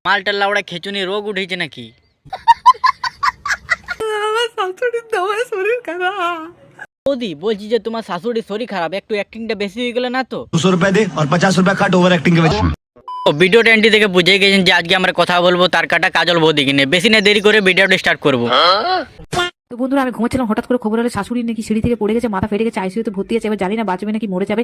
মালটার লাউড়া খেচুনি রোগ উঠেছে নাকি? বৌদি বলছি যে তোমার শাশুড়ির শরীর খারাপ, একটু অ্যাক্টিংটা বেশি হয়ে গেল না তো? 200 रुपए दे और 50 रुपए काट ओवर एक्टिंग के वजह। ভিডিওটা এন্ডি থেকে বুঝে গেছেন যে আজকে আমরা কথা বলবো তার কাটা কাজল বৌদি কিনে। বেশি না দেরি করে ভিডিওটা স্টার্ট করবো। তো বন্ধুরা, আমি ঘুমাচ্ছিলাম, হঠাৎ করে খবর হলো শাশুড়ি নাকি সিঁড়ি থেকে পড়ে গেছে, মাথা ফেটে গেছে, আইসিইউতে ভর্তি আছে। এবার জানি না বাঁচবে নাকি মরে যাবে।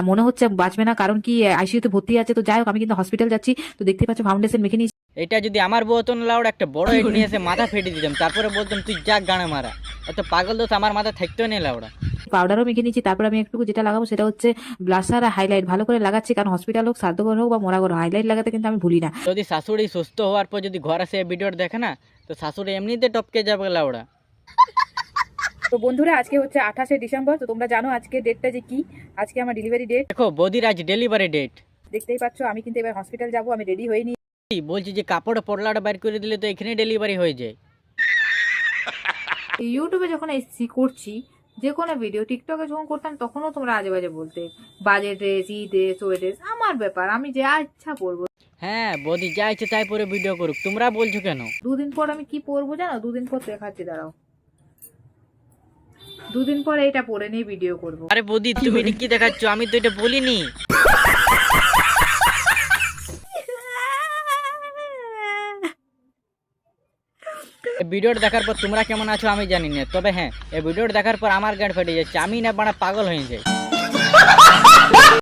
মনে হচ্ছে বাঁচবে না, কারণ কি আইসিইউতে ভর্তি আছে। তো যাই হোক, আমি কিন্তু হসপিটাল যাচ্ছি। তো দেখতে পাচ্ছ ফাউন্ডেশন মেখে নিয়েছি। এটা যদি আমার বউ হতো না লাউড়া, একটা বড় হেড নিয়ে এসে মাথা ফেটে দিতাম, তারপরে বলতাম তুই যাক গানে মারা। এত পাগল দোষ আমার মাথা থাকতেও নেই লাউড়া। পাউডারও মেখে নিয়েছি। তারপর আমি একটু যেটা লাগাবো সেটা হচ্ছে ব্লাশার আর হাইলাইট ভালো করে লাগাচ্ছি, কারণ হসপিটাল হোক, সাধ্যঘর হোক বা মোরাঘর, হাইলাইট লাগাতে কিন্তু আমি ভুলি না। যদি শাশুড়ি সুস্থ হওয়ার পর যদি ঘর আসে ভিডিওটা দেখে না, তো শাশুড়ি এমনিতে টপকে যাবে লাউড়া। তো বন্ধুরা, আজকে হচ্ছে 28শে ডিসেম্বর। তো তোমরা জানো আজকে ডেটটা যে কি, আজকে আমার ডেলিভারি ডেট। দেখো বৌদির আজ ডেলিভারি ডেট। দেখতেই পাচ্ছ, আমি কিন্তু এবার হসপিটাল যাবো। আমি রেডি হয়ে নি। বলছি যে কাপড় পড়লাটা বাইর করে দিলে তো এখানে ডেলিভারি হয়ে যায়। ইউটিউবে যখন এসছি করছি যে কোনো ভিডিও, টিকটকে যখন করতাম তখনও তোমরা আজে বাজে বলতে, বাজে ড্রেস, ই ড্রেস, ওই ড্রেস। আমার ব্যাপার, আমি যা ইচ্ছা পরবো। হ্যাঁ বৌদি যা ইচ্ছে তাই পরে ভিডিও করুক, তোমরা বলছো কেন? দুদিন পর আমি কি পরবো জানো? দুদিন পর দেখাচ্ছি, দাঁড়াও। দুদিন পর এটা পরে নিয়ে ভিডিও করবো। আরে বৌদি তুমি এটা কি দেখাচ্ছ? আমি তো এটা বলিনি। এই ভিডিওটা দেখার পর তোমরা কেমন আছো আমি জানি না, তবে হ্যাঁ এই ভিডিওটা দেখার পর আমার গাঁট ফেটে যাচ্ছে, আমি না বাড়া পাগল হয়ে যাই।